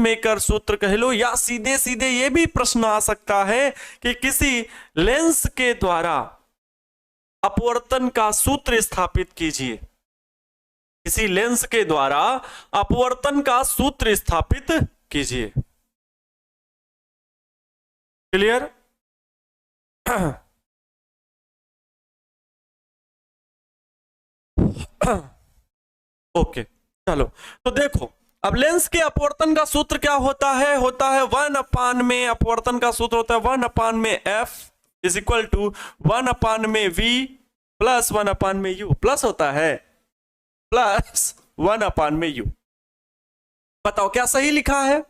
Maker सूत्र कह लो, या सीधे सीधे ये भी प्रश्न आ सकता है कि किसी लेंस के द्वारा अपवर्तन का सूत्र स्थापित कीजिए। किसी लेंस के द्वारा अपवर्तन का सूत्र स्थापित कीजिए। क्लियर? ओके, चलो तो देखो, अब लेंस के अपवर्तन का सूत्र क्या होता है? 1 में अपवर्तन का सूत्र होता है 1 में f इज इक्वल टू 1 में v प्लस 1 में u, प्लस होता है प्लस 1 में u। बताओ क्या सही लिखा है?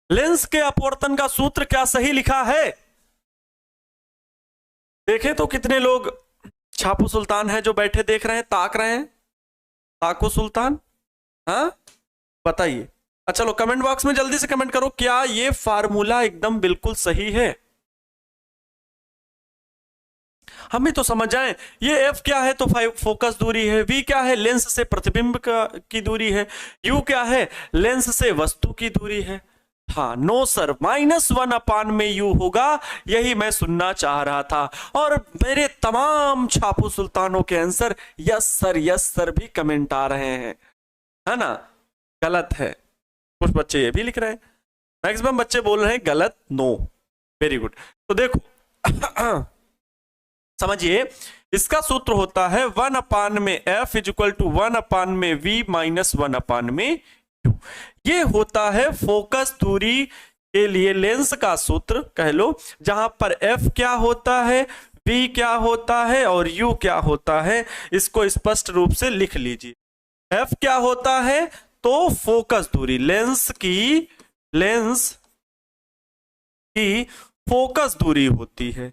लेंस के अपवर्तन का सूत्र क्या सही लिखा है? देखे तो कितने लोग छापू सुल्तान है जो बैठे देख रहे हैं, ताक रहे हैं? ताकू सुल्तान, हाँ बताइए। अच्छा चलो कमेंट बॉक्स में जल्दी से कमेंट करो, क्या ये फार्मूला एकदम बिल्कुल सही है? हमें तो समझ आए। ये f क्या है? तो फोकस दूरी है। v क्या है? लेंस से प्रतिबिंब की दूरी है। u क्या है? लेंस से वस्तु की दूरी है। हाँ, नो सर, -1 में u होगा, यही मैं सुनना चाह रहा था। और मेरे तमाम छापू सुल्तानों के आंसर यस सर भी कमेंट आ रहे हैं, है ना? गलत है। कुछ बच्चे ये भी लिख रहे हैं, मैक्सिमम बच्चे बोल रहे हैं गलत, नो। Very good. तो देखो समझिए, इसका सूत्र होता है 1 में f इज इक्वल टू 1 में v माइनस 1 में u। ये होता है फोकस दूरी के लिए लेंस का सूत्र कह लो, जहां पर f क्या होता है, v क्या होता है और u क्या होता है। इसको स्पष्ट रूप से लिख लीजिए। f क्या होता है? तो फोकस दूरी, लेंस की फोकस दूरी होती है,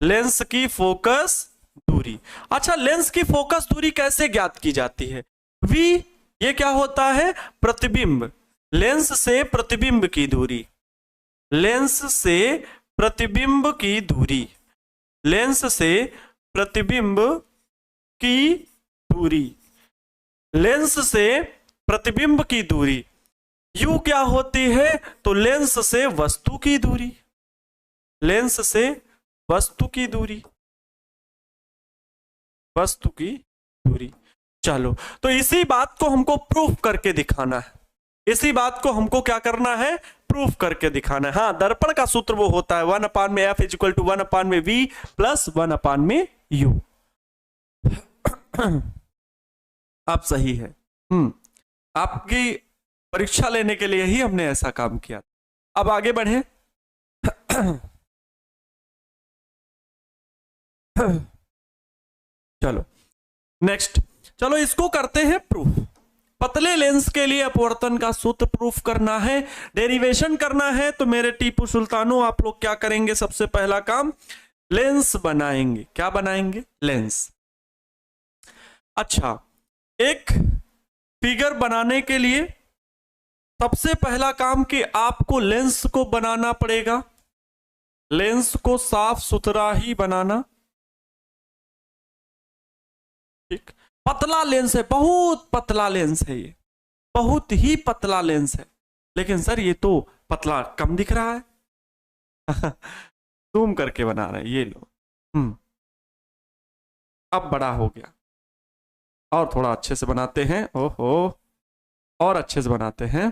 लेंस की फोकस दूरी। अच्छा, लेंस की फोकस दूरी कैसे ज्ञात की जाती है? v ये क्या होता है? प्रतिबिंब, लेंस से प्रतिबिंब की दूरी, लेंस से प्रतिबिंब की दूरी, लेंस से प्रतिबिंब की दूरी, लेंस से प्रतिबिंब की दूरी। u क्या होती है? तो लेंस से वस्तु की दूरी, लेंस से वस्तु की दूरी, वस्तु की दूरी। चलो, तो इसी बात को हमको प्रूफ करके दिखाना है, इसी बात को हमको क्या करना है? प्रूफ करके दिखाना है। हाँ, दर्पण का सूत्र वो होता है 1 में f इज इक्वल टू 1 में v प्लस 1 में u। आप सही है। आपकी परीक्षा लेने के लिए ही हमने ऐसा काम किया। अब आगे बढ़े। चलो नेक्स्ट, चलो इसको करते हैं प्रूफ। पतले लेंस के लिए अपवर्तन का सूत्र प्रूफ करना है, डेरिवेशन करना है। तो मेरे टीपू सुल्तानों, आप लोग क्या करेंगे? सबसे पहला काम लेंस बनाएंगे। क्या बनाएंगे? लेंस। अच्छा, एक फिगर बनाने के लिए सबसे पहला काम कि आपको लेंस को बनाना पड़ेगा, लेंस को साफ सुथरा ही बनाना। ठीक, पतला लेंस है, बहुत पतला लेंस है, ये बहुत ही पतला लेंस है। लेकिन सर ये तो पतला कम दिख रहा है। जूम करके बना रहे हैं, ये लो। अब बड़ा हो गया, और थोड़ा अच्छे से बनाते हैं। ओहो, और अच्छे से बनाते हैं।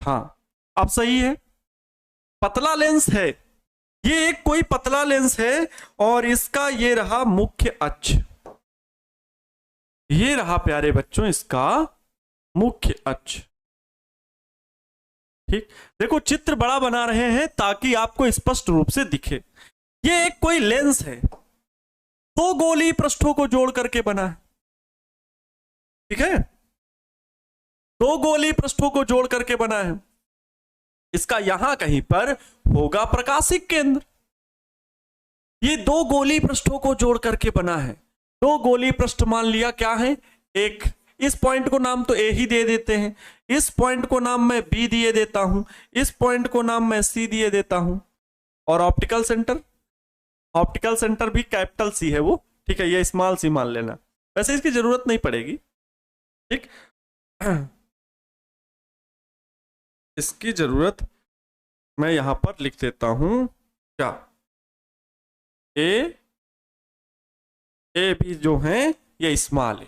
हाँ, अब सही है। पतला लेंस है, ये एक कोई पतला लेंस है, और इसका ये रहा मुख्य अक्ष, ये रहा प्यारे बच्चों इसका मुख्य अक्ष। ठीक, देखो चित्र बड़ा बना रहे हैं ताकि आपको स्पष्ट रूप से दिखे। ये एक कोई लेंस है, दो गोली पृष्ठों को जोड़ करके बना है। ठीक है, दो गोली पृष्ठों को जोड़ करके बना है। इसका यहां कहीं पर होगा प्रकाशिक केंद्र। ये दो गोली पृष्ठों को जोड़ करके बना है। दो गोली पृष्ठ मान लिया क्या है? एक, इस पॉइंट को नाम तो ए ही दे देते हैं, इस पॉइंट को नाम मैं बी दिए देता हूं, इस पॉइंट को नाम मैं सी दिए देता हूं। और ऑप्टिकल सेंटर, ऑप्टिकल सेंटर भी कैपिटल सी है वो। ठीक है, ये स्मॉल सी मान लेना। वैसे इसकी जरूरत नहीं पड़ेगी, ठीक। इसकी जरूरत मैं यहां पर लिख देता हूं, क्या, ए भी जो है ये स्मॉल ए,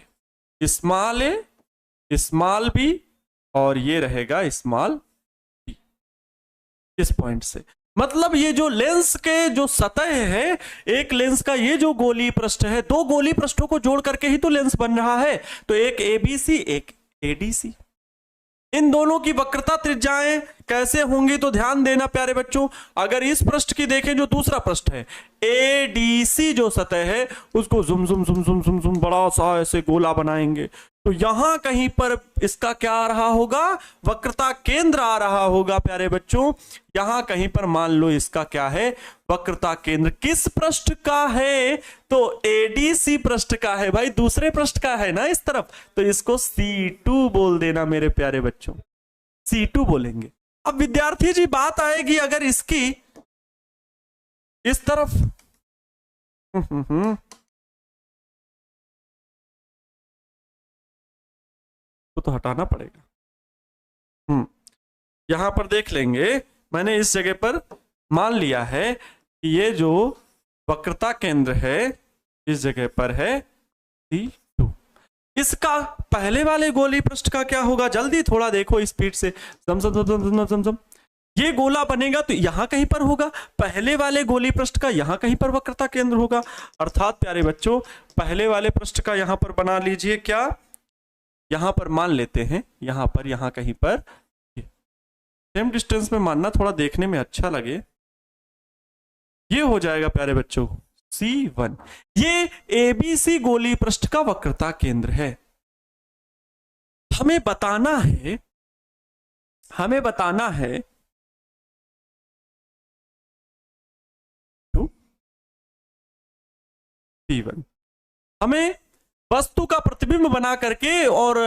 स्मॉल बी, और ये रहेगा स्मॉल बी, इस पॉइंट से। मतलब ये जो लेंस के जो सतह है, एक लेंस का ये जो गोलीय पृष्ठ है, दो गोलीय पृष्ठों को जोड़ करके ही तो लेंस बन रहा है। तो एक एबीसी, एक एडीसी। इन दोनों की वक्रता त्रिज्याएं कैसे होंगी तो ध्यान देना प्यारे बच्चों। अगर इस पृष्ठ की देखें, जो दूसरा पृष्ठ है एडीसी जो सतह है, उसको जुम जुम जुम जुम जुम जुम बड़ा सा ऐसे गोला बनाएंगे, तो यहां कहीं पर इसका क्या आ रहा होगा, वक्रता केंद्र आ रहा होगा प्यारे बच्चों। यहां कहीं पर मान लो इसका क्या है, वक्रता केंद्र किस पृष्ठ का है, तो एडीसी पृष्ठ का है भाई, दूसरे पृष्ठ का है ना इस तरफ, तो इसको C2 बोल देना मेरे प्यारे बच्चों, C2 बोलेंगे। अब विद्यार्थी जी बात आएगी अगर इसकी इस तरफ, तो हटाना पड़ेगा। यहां पर देख लेंगे, मैंने इस जगह पर मान लिया है कि ये जो वक्रता केंद्र है इस जगह पर है C2। इसका पहले वाले गोलीय पृष्ठ का क्या होगा, जल्दी थोड़ा देखो स्पीड से, सम सम सम सम सम सम। ये गोला बनेगा तो यहां कहीं पर होगा, पहले वाले गोलीय पृष्ठ का यहां कहीं पर वक्रता केंद्र होगा। अर्थात प्यारे बच्चों, पहले वाले पृष्ठ का यहां पर बना लीजिए, क्या, यहां पर मान लेते हैं, यहां पर, यहां कहीं पर, सेम डिस्टेंस में मानना, थोड़ा देखने में अच्छा लगे। ये हो जाएगा प्यारे बच्चों C1। ये एबीसी गोलीय पृष्ठ का वक्रता केंद्र है। हमें बताना है C1। हमें वस्तु का प्रतिबिंब बना करके और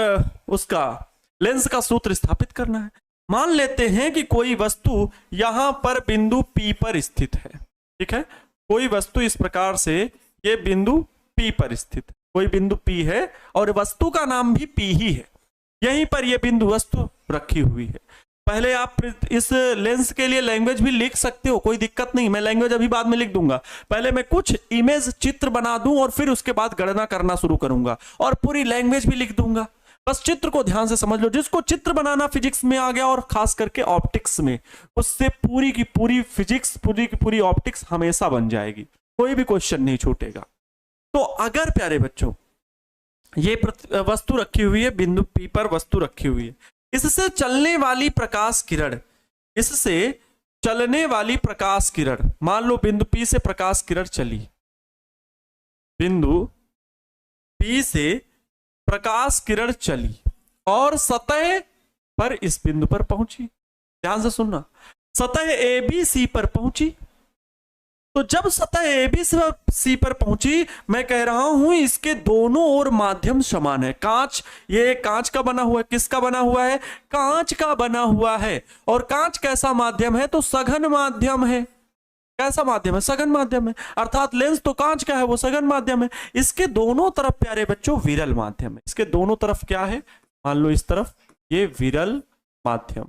उसका लेंस का सूत्र स्थापित करना है। मान लेते हैं कि कोई वस्तु यहां पर बिंदु P पर स्थित है, ठीक है, कोई वस्तु इस प्रकार से, ये बिंदु P पर स्थित, कोई बिंदु P है और वस्तु का नाम भी P ही है, यहीं पर ये बिंदु वस्तु रखी हुई है। पहले आप इस लेंस के लिए लैंग्वेज भी लिख सकते हो, कोई दिक्कत नहीं, मैं लैंग्वेज अभी बाद में लिख दूंगा। पहले मैं कुछ इमेज चित्र बना दूं और फिर उसके बाद गणना करना शुरू करूंगा और पूरी लैंग्वेज भी लिख दूंगा। बस चित्र को ध्यान से समझ लो, जिसको चित्र बनाना फिजिक्स में आ गया और खास करके ऑप्टिक्स में, उससे पूरी की पूरी फिजिक्स, पूरी की पूरी ऑप्टिक्स हमेशा बन जाएगी, कोई भी क्वेश्चन नहीं छूटेगा। तो अगर प्यारे बच्चों ये वस्तु रखी हुई है, बिंदु P पर वस्तु रखी हुई है, इससे चलने वाली प्रकाश किरण, मान लो बिंदु P से प्रकाश किरण चली, बिंदु P से प्रकाश किरण चली और सतह पर इस बिंदु पर पहुंची। ध्यान से सुनना, सतह ABC पर पहुंची। तो जब सतह ABC पर पहुंची, मैं कह रहा हूं इसके दोनों ओर माध्यम समान है। कांच, ये कांच का बना हुआ है, किसका बना हुआ है, कांच का बना हुआ है। और कांच कैसा माध्यम है, तो सघन माध्यम है। कैसा माध्यम है, सघन माध्यम है, अर्थात लेंस तो कांच का है, वो सघन माध्यम है। इसके दोनों तरफ प्यारे बच्चों विरल माध्यम है। इसके दोनों तरफ क्या है, मान लो इस तरफ ये विरल माध्यम,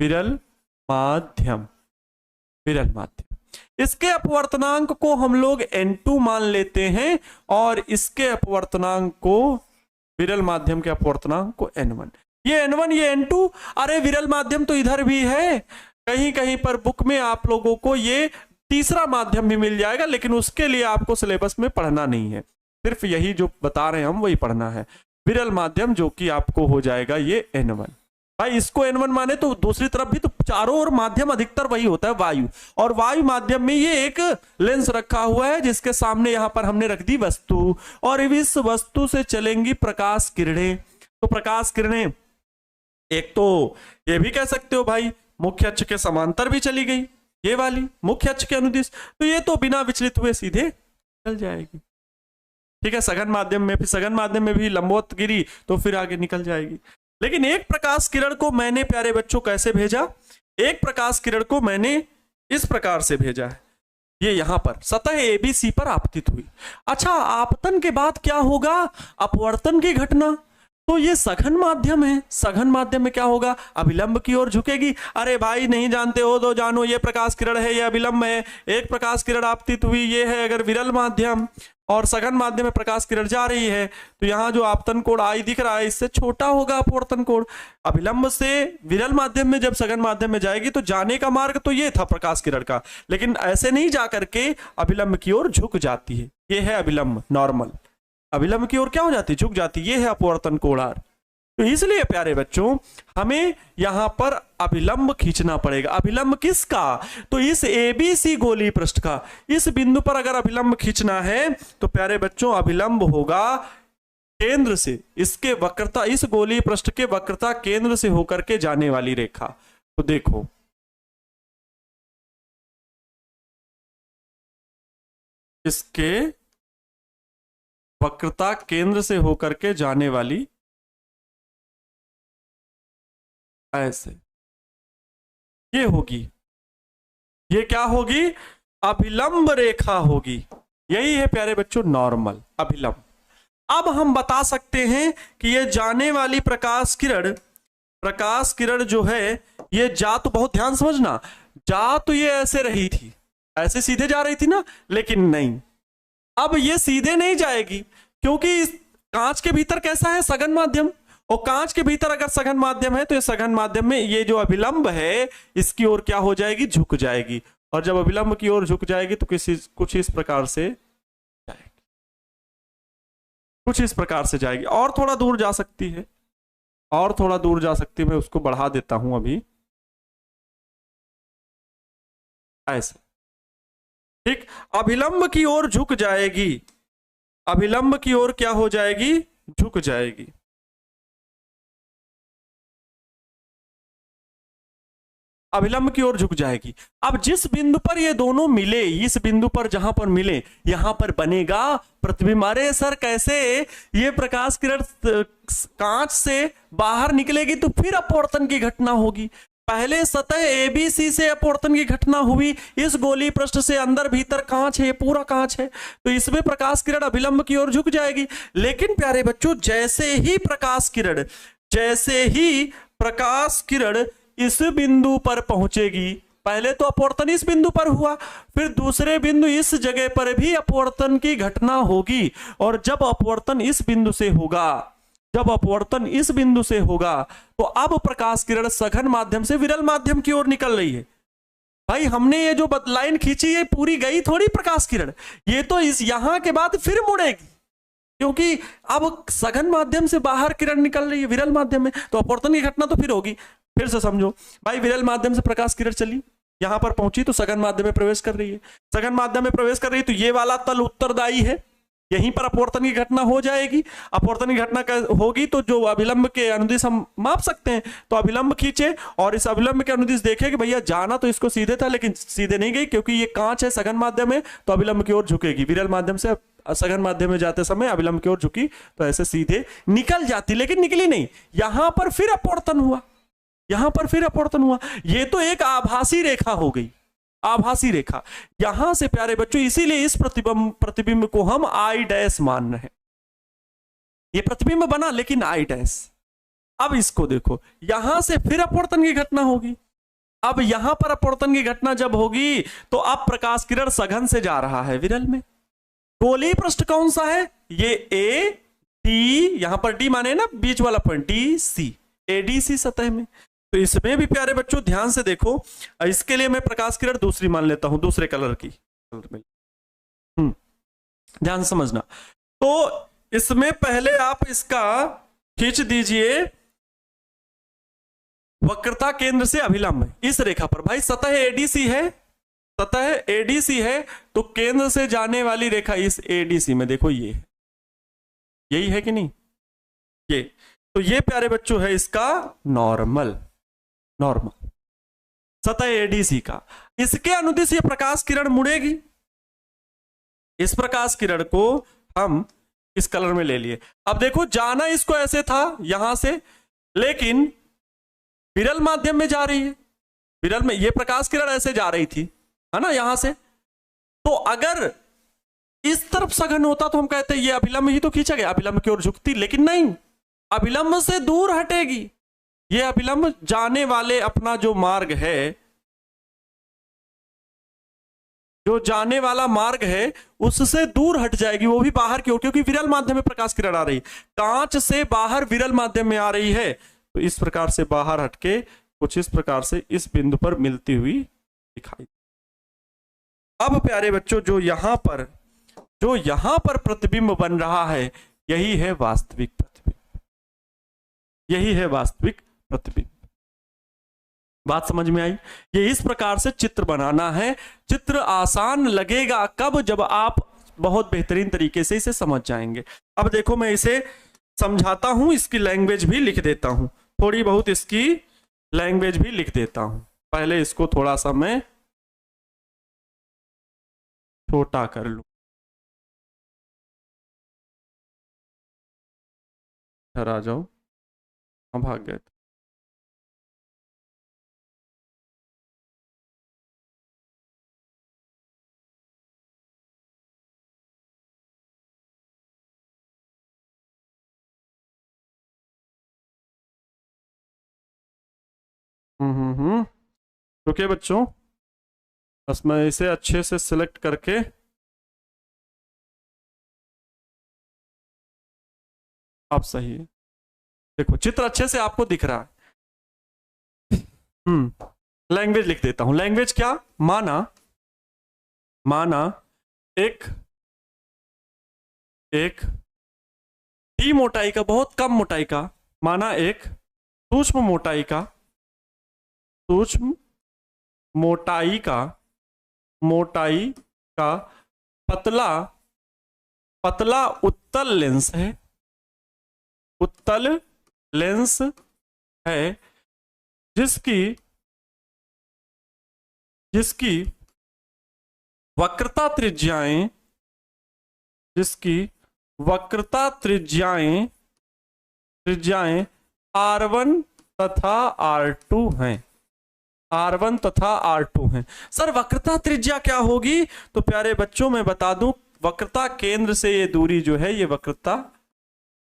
विरल माध्यम, विरल माध्यम। इसके अपवर्तनांक को हम लोग N2 मान लेते हैं और इसके अपवर्तनांक को, विरल माध्यम के अपवर्तनांक को N1। ये N1, ये N2। अरे विरल माध्यम तो इधर भी है, कहीं कहीं पर बुक में आप लोगों को ये तीसरा माध्यम भी मिल जाएगा, लेकिन उसके लिए आपको सिलेबस में पढ़ना नहीं है, सिर्फ यही जो बता रहे हैं हम वही पढ़ना है। विरल माध्यम जो कि आपको हो जाएगा ये N1। भाई इसको N1 माने तो दूसरी तरफ भी तो चारों ओर माध्यम अधिकतर वही होता है, वायु। और वायु माध्यम में ये एक लेंस रखा हुआ है जिसके सामने यहां पर हमने रख दी वस्तु, और इस वस्तु से चलेंगी प्रकाश किरणें। तो प्रकाश किरणें एक तो ये भी कह सकते हो भाई मुख्य अक्ष के समांतर भी चली गई, ये वाली मुख्य अक्ष के अनुदिश, तो ये तो बिना विचलित हुए सीधे चल जाएगी। ठीक है, सघन माध्यम में, फिर सघन माध्यम में भी लंबवत गिरी तो फिर आगे निकल जाएगी। लेकिन एक प्रकाश किरण को मैंने प्यारे बच्चों कैसे भेजा, एक प्रकाश किरण को मैंने इस प्रकार से भेजा है। ये यहां पर सतह एबीसी पर आपतित हुई। अच्छा, आपतन के बाद क्या होगा? अपवर्तन की घटना। तो ये सघन माध्यम है, सघन माध्यम में क्या होगा? अभिलंब की ओर झुकेगी। अरे भाई नहीं जानते हो तो जानो, ये प्रकाश किरण है, ये अभिलंब है। एक प्रकाश किरण आपतित हुई, ये है अगर विरल माध्यम, और सघन माध्यम में प्रकाश किरण जा रही है, तो यहाँ जो आपतन कोण आई दिख रहा है इससे छोटा होगा अपवर्तन कोण। अभिलंब से विरल माध्यम में जब सघन माध्यम में जाएगी तो जाने का मार्ग तो ये था प्रकाश किरण का, लेकिन ऐसे नहीं जा करके अभिलंब की ओर झुक जाती है। ये है अभिलंब, नॉर्मल। अभिलंब की ओर क्या हो जाती है? झुक जाती है। ये है अपवर्तन कोणार्क। तो इसलिए प्यारे बच्चों हमें यहां पर अभिलंब खींचना पड़ेगा। अभिलंब किसका? तो इस एबीसी गोलीय पृष्ठ का। इस बिंदु पर अगर अभिलंब खींचना है तो प्यारे बच्चों अभिलंब होगा केंद्र से, इसके वक्रता, इस गोलीय पृष्ठ के वक्रता केंद्र से होकर के जाने वाली रेखा। तो देखो इसके वक्रता केंद्र से होकर के जाने वाली, ऐसे ये होगी, ये क्या होगी? अभिलंब रेखा होगी। यही है प्यारे बच्चों नॉर्मल अभिलंब। अब हम बता सकते हैं कि ये जाने वाली प्रकाश किरण जो है ये जा, तो बहुत ध्यान समझना, जा तो ये ऐसे रही थी, ऐसे सीधे जा रही थी ना, लेकिन नहीं, अब ये सीधे नहीं जाएगी, क्योंकि इस कांच के भीतर कैसा है? सघन माध्यम। और कांच के भीतर अगर सघन माध्यम है तो ये सघन माध्यम में ये जो अभिलंब है इसकी ओर क्या हो जाएगी? झुक जाएगी। और जब अभिलंब की ओर झुक जाएगी तो कुछ इस प्रकार से जाएगी, कुछ इस प्रकार से जाएगी। और थोड़ा दूर जा सकती है, और थोड़ा दूर जा सकती है, मैं उसको बढ़ा देता हूं अभी, ऐसे। ठीक, अभिलंब की ओर झुक जाएगी, अभिलंब की ओर क्या हो जाएगी? झुक जाएगी। अभिलंब की ओर झुक जाएगी। अब जिस बिंदु पर ये दोनों मिले, इस बिंदु पर जहां पर मिले, यहां पर बनेगा प्रतिबिंब। अरे सर कैसे? ये प्रकाश किरण कांच से बाहर निकलेगी तो फिर अपवर्तन की घटना होगी। पहले सतह एबीसी से अपवर्तन की घटना हुई, इस गोलीय पृष्ठ से अंदर भीतर कांच है, ये पूरा कांच है, तो इसमें प्रकाश किरण अभिलंब की ओर झुक जाएगी। लेकिन प्यारे बच्चों जैसे ही प्रकाश किरण इस बिंदु पर पहुंचेगी, पहले तो अपवर्तन इस बिंदु पर हुआ, फिर दूसरे बिंदु इस जगह पर भी अपवर्तन की घटना होगी। और जब अपवर्तन इस बिंदु से होगा, तो अब प्रकाश किरण सघन माध्यम से विरल माध्यम की ओर निकल रही है। भाई हमने ये जो लाइन खींची है पूरी गई थोड़ी प्रकाश किरण, ये तो इस यहां के बाद फिर मुड़ेगी, क्योंकि अब सघन माध्यम से बाहर किरण निकल रही है विरल माध्यम में, तो अपवर्तन की घटना तो फिर होगी। फिर से समझो भाई, विरल माध्यम से प्रकाश किरण चली, यहां पर पहुंची तो सघन माध्यम में प्रवेश कर रही है, सघन माध्यम में प्रवेश कर रही है, तो ये वाला तल उत्तरदायी है, यहीं पर अपवर्तन की घटना हो जाएगी। अपवर्तन की घटना होगी तो जो अभिलंब के अनुदिश हम माप सकते हैं, तो अभिलंब खींचे और इस अभिलंब के अनुदिश देखे कि भैया जाना तो इसको सीधे था, लेकिन सीधे नहीं गई, क्योंकि ये कांच है, सघन माध्यम है, तो अभिलंब की ओर झुकेगी। विरल माध्यम से सघन माध्यम में जाते समय अभिलंब की ओर झुकी तो ऐसे सीधे निकल जाती, लेकिन निकली नहीं, यहां पर फिर अपवर्तन हुआ, ये तो एक आभासी रेखा हो गई, आभासी रेखा। यहां से प्यारे बच्चों इसीलिए इस प्रतिबिंब को हम आई डैश मान रहे हैं। ये प्रतिबिंब बना लेकिन आई डैश। अब इसको देखो, यहां से फिर अपवर्तन की घटना होगी। अब यहां पर अपवर्तन की घटना जब होगी तो अब प्रकाश किरण सघन से जा रहा है विरल में। गोलीय पृष्ठ कौन सा है? ये ए डी, यहां पर डी माने ना बीच वाला पॉइंट, डी सी, एडीसी सतह में। तो इसमें भी प्यारे बच्चों ध्यान से देखो, इसके लिए मैं प्रकाश किरण दूसरी मान लेता हूं, दूसरे कलर की, ध्यान समझना। तो इसमें पहले आप इसका खींच दीजिए वक्रता केंद्र से अभिलंब इस रेखा पर। भाई सतह एडीसी है, सतह एडीसी है, तो केंद्र से जाने वाली रेखा इस एडीसी में देखो, ये है, यही है कि नहीं? ये तो ये प्यारे बच्चों है इसका नॉर्मल सतह एडीसी का। इसके अनुदिश ये प्रकाश किरण मुड़ेगी। इस प्रकाश किरण को हम इस कलर में ले लिए। अब देखो जाना इसको ऐसे था यहां से, लेकिन विरल माध्यम में जा रही है, विरल में ये प्रकाश किरण ऐसे जा रही थी, है ना, यहां से, तो अगर इस तरफ सघन होता तो हम कहते ये अभिलंब ही तो खींचा गया, अभिलंब की ओर झुकती, लेकिन नहीं, अभिलंब से दूर हटेगी। ये अभिलंब जाने वाले अपना जो मार्ग है, जो जाने वाला मार्ग है उससे दूर हट जाएगी, वो भी बाहर की ओर, क्योंकि विरल माध्यम में प्रकाश किरण आ रही है, कांच से बाहर विरल माध्यम में आ रही है, तो इस प्रकार से बाहर हटके कुछ इस प्रकार से इस बिंदु पर मिलती हुई दिखाई। अब प्यारे बच्चों, जो यहां पर प्रतिबिंब बन रहा है, यही है वास्तविक प्रतिबिंब, यही है वास्तविक प्रतिबिंब। बात समझ में आई? ये इस प्रकार से चित्र बनाना है। चित्र आसान लगेगा कब? जब आप बहुत बेहतरीन तरीके से इसे समझ जाएंगे। अब देखो, मैं इसे समझाता हूं, इसकी लैंग्वेज भी लिख देता हूं, थोड़ी बहुत इसकी लैंग्वेज भी लिख देता हूं। पहले इसको थोड़ा सा मैं छोटा कर लूं। इधर आ जाओ, हम भाग गए। ओके बच्चों, बस मैं इसे अच्छे से सिलेक्ट करके अब सही है। देखो चित्र अच्छे से आपको दिख रहा है। लैंग्वेज लिख देता हूं। लैंग्वेज क्या? माना एक डी मोटाई का, बहुत कम मोटाई का, माना एक सूक्ष्म मोटाई का पतला उत्तल लेंस है, जिसकी वक्रता त्रिज्याएं R1 तथा R2 हैं। R1 तथा R2 हैं। सर वक्रता त्रिज्या क्या होगी? तो प्यारे बच्चों मैं बता दूं, वक्रता केंद्र से ये दूरी जो है, ये वक्रता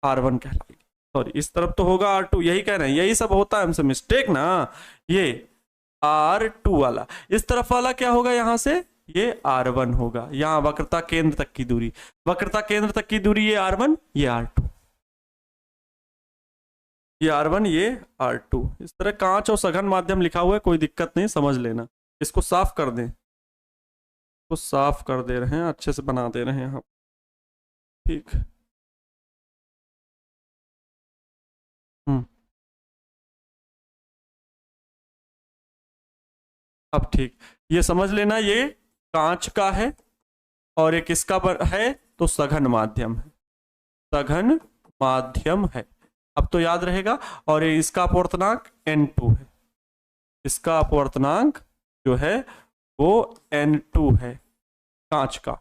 R1 कहलाएगी। सॉरी, इस तरफ तो होगा R2, यही कह रहे हैं, यही सब होता है हमसे मिस्टेक ना। ये R2 वाला, इस तरफ वाला क्या होगा? यहां से ये R1 होगा। यहां वक्रता केंद्र तक की दूरी, ये R1, ये R2, ये R1, ये R2। इस तरह कांच और सघन माध्यम लिखा हुआ है, कोई दिक्कत नहीं, समझ लेना। इसको साफ कर दें, इसको साफ कर दे रहे हैं, अच्छे से बना दे रहे हैं हम। ठीक, अब ठीक, ये समझ लेना, ये कांच का है और एक इसका है, तो सघन माध्यम है। अब तो याद रहेगा। और ये इसका अपवर्तनांक N2 है, इसका अपवर्तनांक जो है वो N2 है कांच का।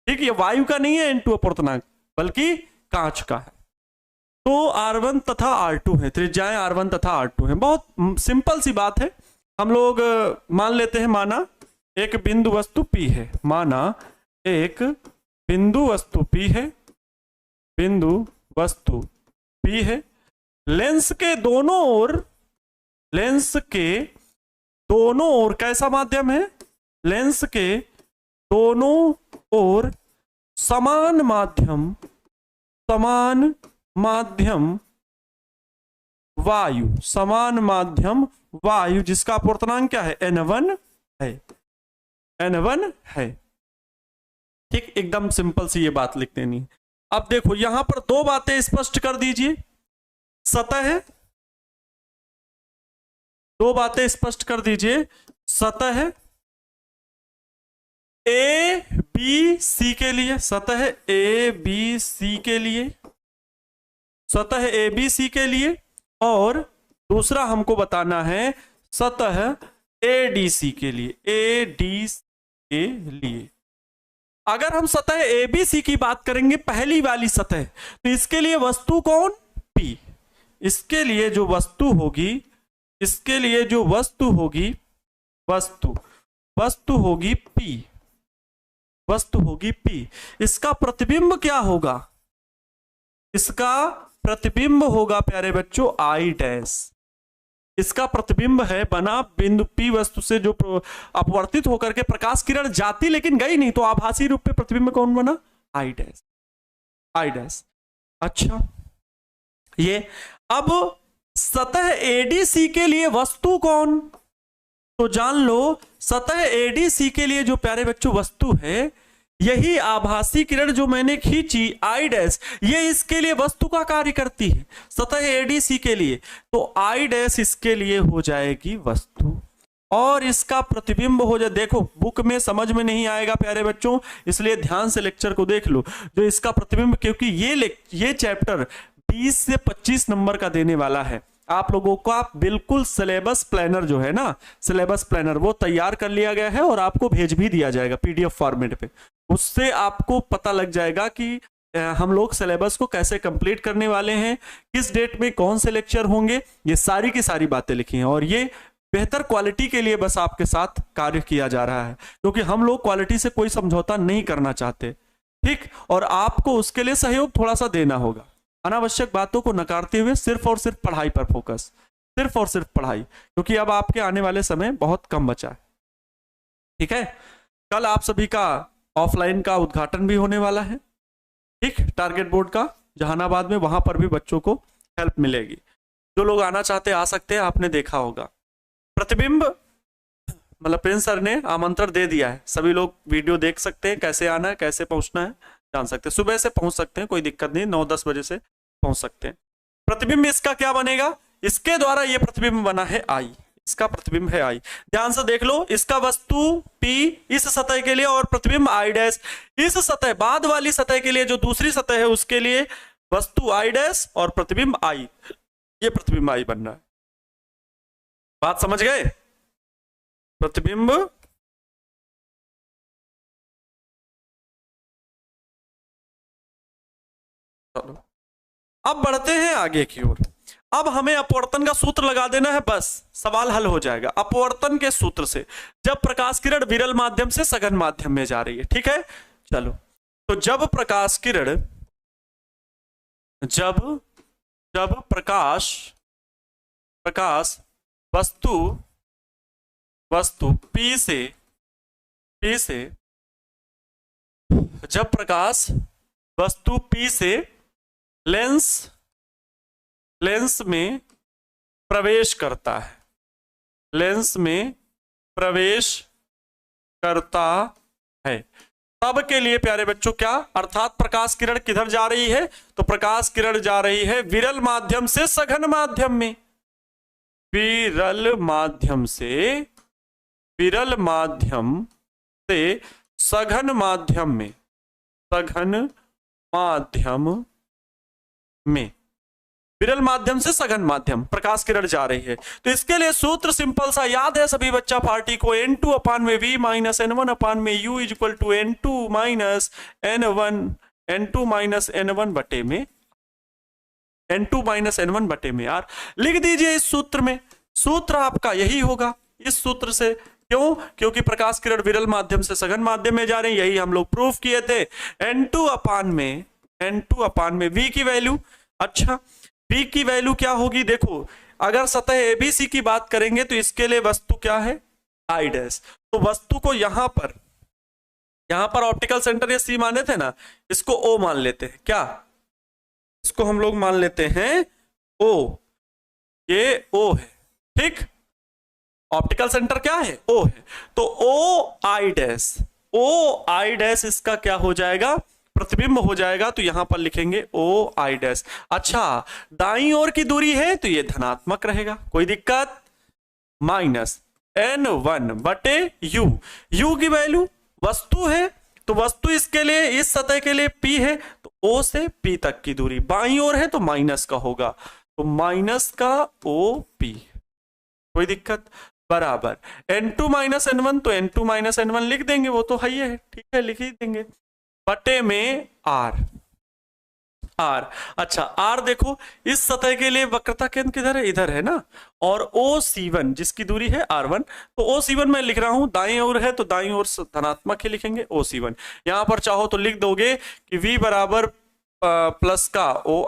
ठीक, ये वायु का नहीं है N2 अपवर्तनांक, बल्कि कांच का है। तो R1 तथा R2 है, त्रिज्याएं R1 तथा R2 है। बहुत सिंपल सी बात है। हम लोग मान लेते हैं, माना एक बिंदु वस्तु P है, माना एक बिंदु वस्तु P है, बिंदु वस्तु P है। लेंस के दोनों ओर कैसा माध्यम है? लेंस के दोनों ओर समान माध्यम वायु, जिसका अपवर्तनांक क्या है? N1 है। ठीक, एकदम सिंपल सी ये बात लिख देनी है। अब देखो यहां पर दो बातें स्पष्ट कर दीजिए। सतह, दो बातें स्पष्ट कर दीजिए। सतह ABC के लिए, सतह ABC के लिए, और दूसरा हमको बताना है सतह ADC के लिए। अगर हम सतह ABC की बात करेंगे, पहली वाली सतह, तो इसके लिए वस्तु कौन? P। इसके लिए जो वस्तु होगी, वस्तु होगी P। वस्तु होगी P। इसका प्रतिबिंब क्या होगा? इसका प्रतिबिंब होगा प्यारे बच्चों I डैश। इसका प्रतिबिंब है बना बिंदु P वस्तु से जो अपवर्तित होकर के प्रकाश किरण जाती लेकिन गई नहीं, तो आभासी रूप में प्रतिबिंब कौन बना? I dash, I dash. अच्छा, ये अब सतह ADC के लिए वस्तु कौन? तो जान लो, सतह ADC के लिए जो प्यारे बच्चों वस्तु है, यही आभासी किरण जो मैंने खींची I डैश, ये इसके लिए वस्तु का कार्य करती है सतह ADC के लिए, तो I डैश इसके लिए हो जाएगी वस्तु और इसका प्रतिबिंब हो जाए। देखो बुक में समझ में नहीं आएगा प्यारे बच्चों, इसलिए ध्यान से लेक्चर को देख लो। जो इसका प्रतिबिंब, क्योंकि ये चैप्टर 20 से 25 नंबर का देने वाला है आप लोगों का। बिल्कुल सिलेबस प्लानर जो है ना, सिलेबस प्लानर वो तैयार कर लिया गया है और आपको भेज भी दिया जाएगा PDF फॉर्मेट पे। उससे आपको पता लग जाएगा कि हम लोग सिलेबस को कैसे कंप्लीट करने वाले हैं, किस डेट में कौन से लेक्चर होंगे, ये सारी की सारी बातें लिखी हैं। और ये बेहतर क्वालिटी के लिए बस आपके साथ कार्य किया जा रहा है, क्योंकि हम लोग क्वालिटी से कोई समझौता नहीं करना चाहते, ठीक। और आपको उसके लिए सहयोग थोड़ा सा देना होगा। अनावश्यक बातों को नकारते हुए सिर्फ और सिर्फ पढ़ाई पर फोकस, सिर्फ और सिर्फ पढ़ाई, क्योंकि अब आपके आने वाले समय बहुत कम बचा है, ठीक है। कल आप सभी का ऑफलाइन का उद्घाटन भी होने वाला है, ठीक, टारगेट बोर्ड का जहानाबाद में, वहां पर भी बच्चों को हेल्प मिलेगी। जो लोग आना चाहते आ सकते हैं, आपने देखा होगा प्रतिबिंब, मतलब प्रिंस सर ने आमंत्रण दे दिया है, सभी लोग वीडियो देख सकते हैं, कैसे आना है कैसे पहुंचना है जान सकते हैं। सुबह से पहुंच सकते हैं, कोई दिक्कत नहीं, 9-10 बजे से पहुंच सकते हैं। प्रतिबिंब इसका क्या बनेगा? इसके द्वारा ये प्रतिबिंब बना है I, इसका प्रतिबिंब है I। ध्यान से देख लो, इसका वस्तु P इस सतह के लिए और प्रतिबिंब I डैश इस सतह, बाद वाली सतह के लिए जो दूसरी सतह है उसके लिए वस्तु I डैश और प्रतिबिंब I, ये प्रतिबिंब I बन रहा है। बात समझ गए? प्रतिबिंब चलो अब बढ़ते हैं आगे की ओर। अब हमें अपवर्तन का सूत्र लगा देना है, बस सवाल हल हो जाएगा। अपवर्तन के सूत्र से, जब प्रकाश किरण विरल माध्यम से सघन माध्यम में जा रही है, ठीक है। चलो, तो जब प्रकाश किरण, जब प्रकाश वस्तु P से जब प्रकाश वस्तु P से लेंस में प्रवेश करता है, लेंस में प्रवेश करता है, तब के लिए प्यारे बच्चों क्या, अर्थात प्रकाश किरण किधर जा रही है? तो प्रकाश किरण जा रही है विरल माध्यम से सघन माध्यम में, विरल माध्यम से सघन माध्यम में, विरल माध्यम से सघन माध्यम प्रकाश किरण जा रही है। तो इसके लिए सूत्र सिंपल सा याद है सभी बच्चा पार्टी को, N2 अपान में V माइनस N1 अपान में U is equal to N2 minus N1 बटे में N2 माइनस N1 बटे में R लिख दीजिए इस सूत्र में। सूत्र आपका यही होगा इस सूत्र से, क्यों? क्योंकि प्रकाश किरण विरल माध्यम से सघन माध्यम में जा रही है, यही हम लोग प्रूफ किए थे। N2 अपान में V की वैल्यू, अच्छा V की वैल्यू क्या होगी? देखो, अगर सतह ABC की बात करेंगे तो इसके लिए वस्तु क्या है? I dash. तो वस्तु को यहां पर ऑप्टिकल सेंटर ये C माने थे ना, इसको O मान लेते हैं। क्या इसको हम लोग मान लेते हैं O, ये O है, ठीक। ऑप्टिकल सेंटर क्या है? O है। तो OI डैश इसका क्या हो जाएगा? प्रतिबिंब हो जाएगा। तो यहां पर लिखेंगे OI डैश। अच्छा, दाईं ओर की दूरी है तो ये धनात्मक रहेगा, कोई दिक्कत? माइनस N1 बटे U की वैल्यू वस्तु है, तो वस्तु इसके लिए, इस सतह के लिए P है, तो O से P तक की दूरी बाईं ओर है तो माइनस का होगा, तो माइनस का OP, कोई दिक्कत? बराबर N2 माइनस N1, तो N2 माइनस N1 लिख देंगे, वो तो है ही है, ठीक है, लिख ही देंगे, बटे में R। आर। अच्छा आर देखो, इस सतह के लिए वक्रता केंद्र किधर है, इधर है ना, और ओ सी वन जिसकी दूरी है R1, तो ओ सी वन मैं लिख रहा हूं, दाईं ओर है तो दाईं ओर धनात्मक ही लिखेंगे ओ सी वन। यहां पर चाहो तो लिख दोगे कि V बराबर प्लस का ओ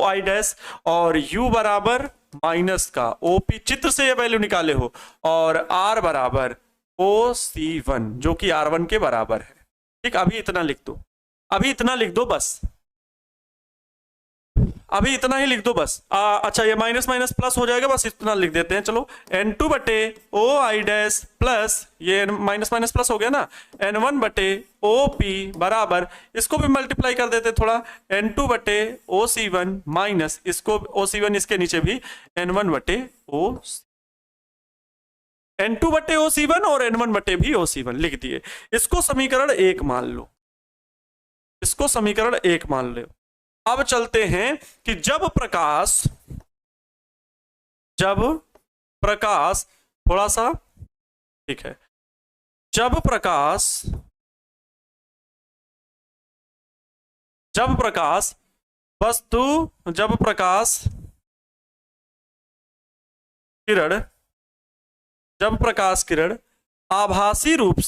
आई डैश, और U बराबर माइनस का ओ पी, चित्र से ये वैल्यू निकाले हो, और R बराबर ओ सी वन जो कि R1 के बराबर है। ठीक, अभी इतना लिख दो, अभी इतना लिख दो बस, अभी इतना ही लिख दो बस। अच्छा ये माइनस माइनस प्लस हो जाएगा, बस इतना लिख देते हैं। चलो N2 बटे ओ आई डैश प्लस, ये माइनस माइनस प्लस हो गया ना, N1 बटे ओ पी बराबर, इसको भी मल्टीप्लाई कर देते थोड़ा, N2 बटे ओ सी वन माइनस इसको ओ सी वन, इसके नीचे भी N1 बटे ओ, N2 बटे ओ सी वन और N1 बटे भी ओ सी वन लिख दिए। इसको समीकरण 1 मान लो, इसको समीकरण 1 मान लो। अब चलते हैं कि जब प्रकाश थोड़ा सा, ठीक है, जब प्रकाश किरण आभासी रूप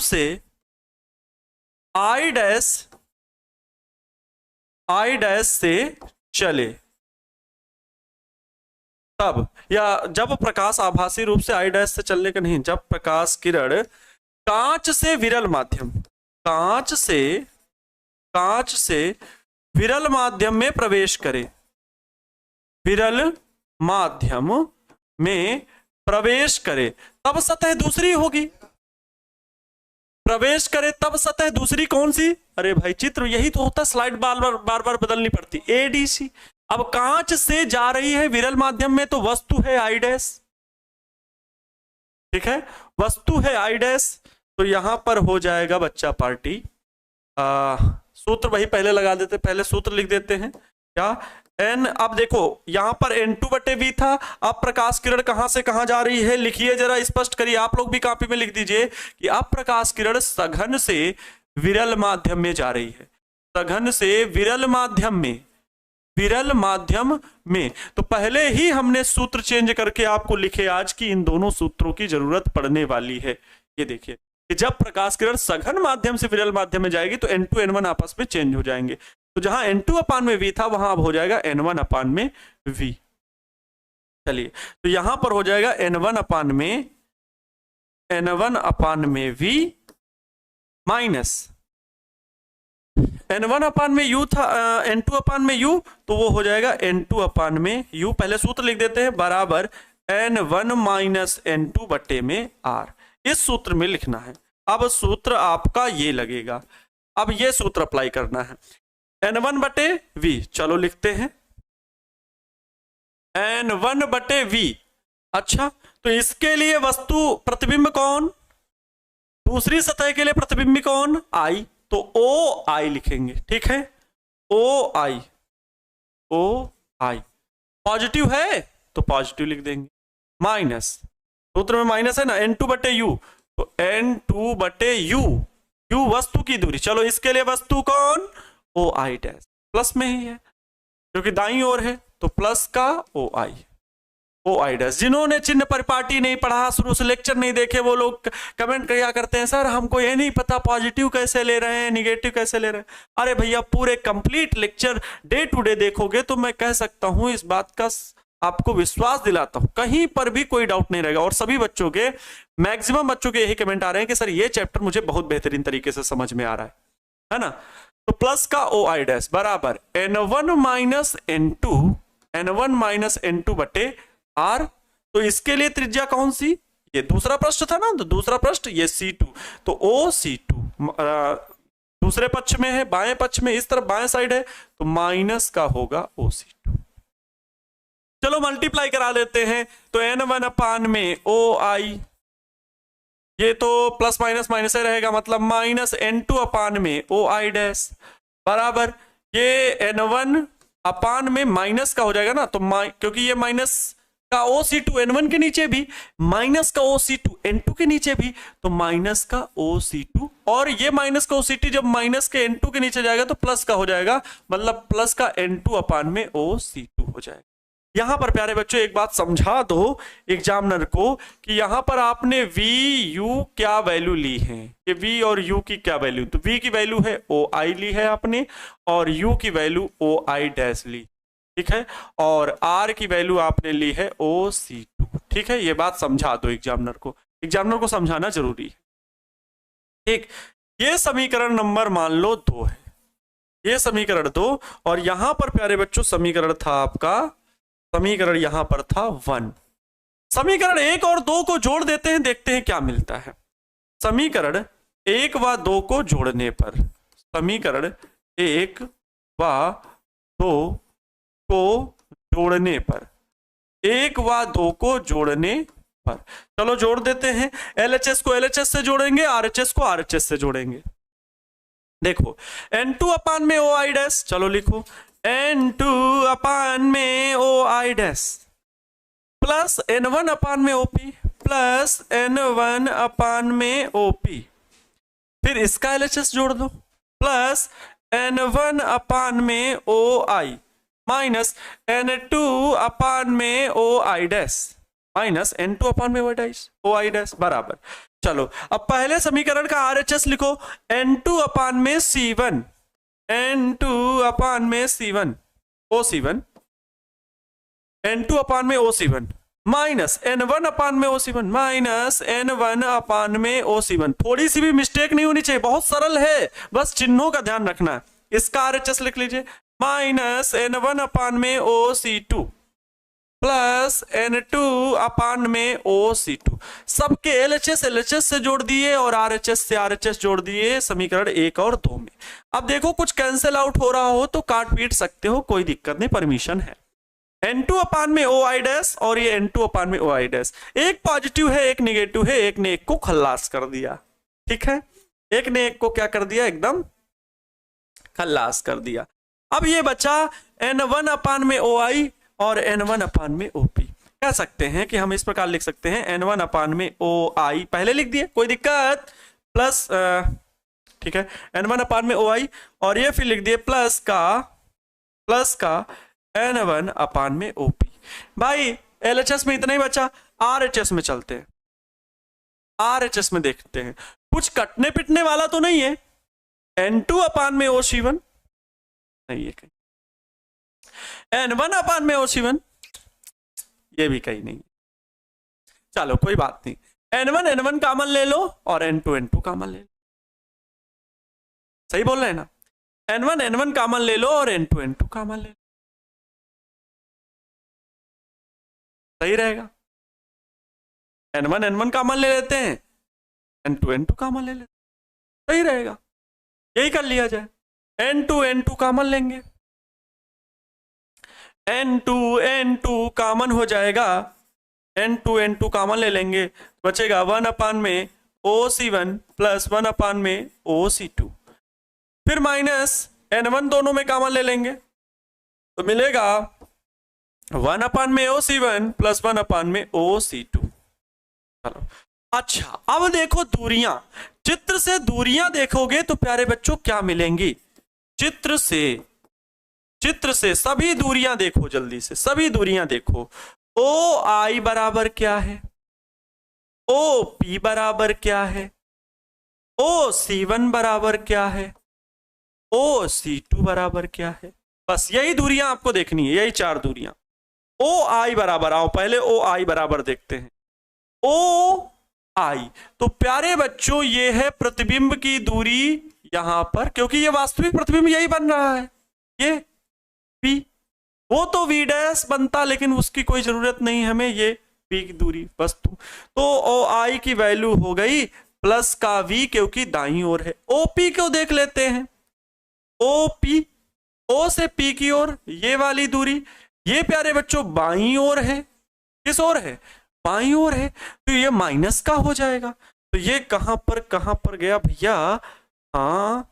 से आई डैश से चले, तब, या जब प्रकाश आभासी रूप से आई डैश से चलने का नहीं, जब प्रकाश किरण कांच से विरल माध्यम में प्रवेश करे, तब सतह दूसरी होगी, प्रवेश करे तब सतह दूसरी कौन सी, अरे भाई चित्र यही तो होता है, स्लाइड बार बार बदलनी पड़ती, एडीसी। अब कांच से जा रही है विरल माध्यम में, तो वस्तु है आई डैश, ठीक है, वस्तु है आई डैश, तो यहां पर हो जाएगा बच्चा पार्टी, सूत्र वही पहले लगा देते, पहले सूत्र लिख देते हैं क्या, एन, अब देखो यहां पर N2 बटे V था, अब प्रकाश किरण कहां से कहां जा रही है, लिखिए जरा, स्पष्ट करिए, आप लोग भी कॉपी में लिख दीजिए कि अब प्रकाश किरण सघन से विरल माध्यम में जा रही है, सघन से विरल माध्यम में, तो पहले ही हमने सूत्र चेंज करके आपको लिखे आज की इन दोनों सूत्रों की जरूरत पड़ने वाली है। ये देखिए कि जब प्रकाश किरण सघन माध्यम से विरल माध्यम में जाएगी तो N2 N1 आपस में चेंज हो जाएंगे, तो जहां N2 अपान में V था वहां अब हो जाएगा N1 अपान में V। चलिए तो यहां पर हो जाएगा N1 अपान में V माइनस N1 अपान में U था, N2 अपान में U, तो वो हो जाएगा N2 अपान में U, पहले सूत्र लिख देते हैं, बराबर N1 माइनस N2 बटे में R, इस सूत्र में लिखना है। अब सूत्र आपका ये लगेगा, अब ये सूत्र अप्लाई करना है, N1 बटे V, चलो लिखते हैं N1 बटे V। अच्छा तो इसके लिए वस्तु प्रतिबिंब कौन, दूसरी सतह के लिए प्रतिबिंब कौन, I, तो ओ आई लिखेंगे, ठीक है, ओ आई पॉजिटिव है तो पॉजिटिव लिख देंगे, माइनस, सूत्र में माइनस है ना, N2 बटे U, तो N2 बटे U वस्तु की दूरी, चलो इसके लिए वस्तु कौन, ओ आई डैश, प्लस में ही है क्योंकि दाईं ओर है, तो प्लस का ओ आई डैश। जिन्होंने चिन्ह परिपाटी नहीं पढ़ा, शुरू से लेक्चर नहीं देखे, वो लोग कमेंट किया करते हैं सर हमको ये नहीं पता पॉजिटिव कैसे ले रहे हैं, निगेटिव कैसे ले रहे हैं। अरे भैया पूरे complete lecture day to day देखोगे तो मैं कह सकता हूं, इस बात का आपको विश्वास दिलाता हूं, कहीं पर भी कोई डाउट नहीं रहेगा, और सभी बच्चों के, मैक्सिमम बच्चों के यही कमेंट आ रहे हैं कि सर ये चैप्टर मुझे बहुत बेहतरीन तरीके से समझ में आ रहा है ना। तो प्लस का ओ आई डैश बराबर N1 माइनस N2 बटे R, तो इसके लिए त्रिज्या कौन सी, ये दूसरा पृष्ठ था ना, तो दूसरा पृष्ठ ये C2, तो OC2 दूसरे पक्ष में है, बाएं पक्ष में, इस तरफ बाएं साइड है, तो माइनस का होगा OC2। चलो मल्टीप्लाई करा लेते हैं, तो N1 अपान में OI, ये तो प्लस माइनस माइनस ही रहेगा, मतलब माइनस N2 अपान में OI डैश बराबर, ये N1 अपान में माइनस का हो जाएगा ना, तो क्योंकि ये माइनस का OC2 N1 के नीचे भी, माइनस का OC2 N2 के नीचे भी, तो माइनस का OC2 और ये माइनस का OCT जब माइनस के N2 के नीचे जाएगा तो प्लस का हो जाएगा, मतलब प्लस का N2 अपान में OC2 हो जाएगा। यहां पर प्यारे बच्चों एक बात समझा दो एग्जामिनर को कि यहां पर आपने V U क्या वैल्यू ली है, ये V और U की क्या वैल्यू, तो V की वैल्यू है OI ली है आपने और U की वैल्यू OI डैश ली, ठीक है, और R की वैल्यू आपने ली है OC2, ठीक है। ये बात समझा दो एग्जामिनर को समझाना जरूरी है, ठीक। ये समीकरण नंबर मान लो 2 है, ये समीकरण 2, और यहां पर प्यारे बच्चों समीकरण था आपका, समीकरण यहां पर था 1। समीकरण 1 और 2 को जोड़ देते हैं, देखते हैं क्या मिलता है। समीकरण 1 व 2 को जोड़ने पर, समीकरण 1 व 2 को जोड़ने पर, 1 व 2 को जोड़ने पर, चलो जोड़ देते हैं। LHS को LHS से जोड़ेंगे, RHS को RHS से जोड़ेंगे। देखो N2 अपान में OI डैश, चलो लिखो N2 अपान में OI dash plus N1 upon में OP प्लस N1 अपान में OP, फिर इसका LHS जोड़ दो प्लस N1 अपान में OI माइनस N2 अपान में OI dash minus N2 upon में OI डैश बराबर। चलो अब पहले समीकरण का RHS लिखो, N2 अपान में C1, N2 अपान में C1 OC1, N2 अपान में OC1 माइनस N1 अपान में OC1 माइनस N1 अपान में OC1। थोड़ी सी भी मिस्टेक नहीं होनी चाहिए, बहुत सरल है, बस चिन्हों का ध्यान रखना। इसका RHS लिख लीजिए माइनस N1 अपान में OC2 प्लस N2 अपान में OC2। सबके LHS से जोड़ दिए और RHS से RHS जोड़ दिए समीकरण 1 और 2 में। अब देखो कुछ कैंसिल आउट हो रहा हो तो काट पीट सकते हो, कोई दिक्कत नहीं, परमिशन है। N2 अपान में OI डैश और ये N2 अपान में OI डैश, एक पॉजिटिव है एक निगेटिव है, एक ने एक को खल्लास कर दिया, ठीक है, एक ने एक को क्या कर दिया, एकदम खल्लास कर दिया। अब ये बचा N1 अपान में OI और N1 अपान में OP। कह सकते हैं कि हम इस प्रकार लिख सकते हैं N1 अपान में OI पहले लिख दिए, कोई दिक्कत, प्लस ठीक है N1 अपान में OI और ये फिर लिख दिए प्लस का N1 अपान में OP। भाई LHS में इतना ही बचा, RHS में चलते हैं, RHS में देखते हैं कुछ कटने पिटने वाला तो नहीं है। N2 अपान में OC1 नहीं है कहीं, N1 अपान में OC1 ये भी कहीं नहीं, चलो कोई बात नहीं, N1 कॉमन ले लो और N2 कॉमन ले लो, सही बोल रहे हैं ना, N1 कॉमन ले लो और N2 कॉमन ले लो, सही रहेगा। N1 कॉमन ले लेते हैं, N2 कॉमन ले लेते हैं, सही रहेगा, यही कर लिया जाए। N2 कॉमन लेंगे, N2 कॉमन हो जाएगा, N2 कॉमन ले लेंगे, बचेगा 1 अपान में OC1 प्लस 1 अपान में OC2, फिर माइनस N1 दोनों में कॉमन ले लेंगे तो मिलेगा 1 अपान में OC1 प्लस 1 अपान में OC2। चलो अच्छा अब देखो दूरियां, चित्र से दूरियां देखोगे तो प्यारे बच्चों क्या मिलेंगी, चित्र से सभी दूरियां देखो, जल्दी से सभी दूरियां देखो। OI बराबर क्या है, OP बराबर क्या है, OC1 बराबर क्या है, OC2 बराबर क्या है, बस यही दूरियां आपको देखनी है, यही 4 दूरियां। OI बराबर, आओ पहले OI बराबर देखते हैं। OI तो प्यारे बच्चों ये है प्रतिबिंब की दूरी यहां पर, क्योंकि ये वास्तविक प्रतिबिंब यही बन रहा है, ये P, वो तो V डैश बनता लेकिन उसकी कोई जरूरत नहीं हमें, ये P की दूरी वस्तु, तो OI की वैल्यू हो गई प्लस का V क्योंकि दाईं ओर है। OP को देख लेते हैं, OP O से P की ओर ये वाली दूरी, ये प्यारे बच्चों बाईं ओर है, किस ओर है, बाईं ओर है, तो ये माइनस का हो जाएगा, तो ये कहां पर गया भैया, हाँ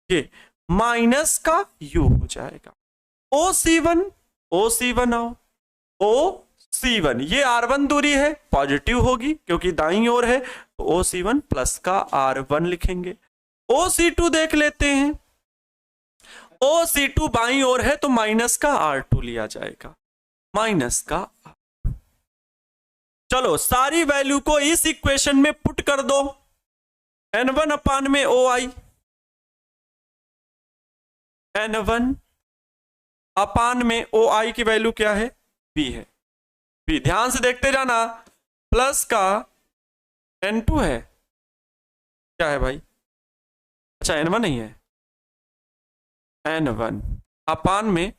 ये माइनस का U हो जाएगा। OC1 आओ, C1, ये R1 दूरी है, पॉजिटिव होगी क्योंकि दाईं ओर है, तो OC1 प्लस का R1 लिखेंगे। OC2 देख लेते हैं, OC2 बाईं ओर है तो माइनस का R2 लिया जाएगा, माइनस का। चलो सारी वैल्यू को इस इक्वेशन में पुट कर दो, N1 अपान में OI, N1 अपान में OI की वैल्यू क्या है, V है, V ध्यान से देखते जाना, प्लस का N2 है, क्या है भाई, अच्छा N1 नहीं है, N1 अपान में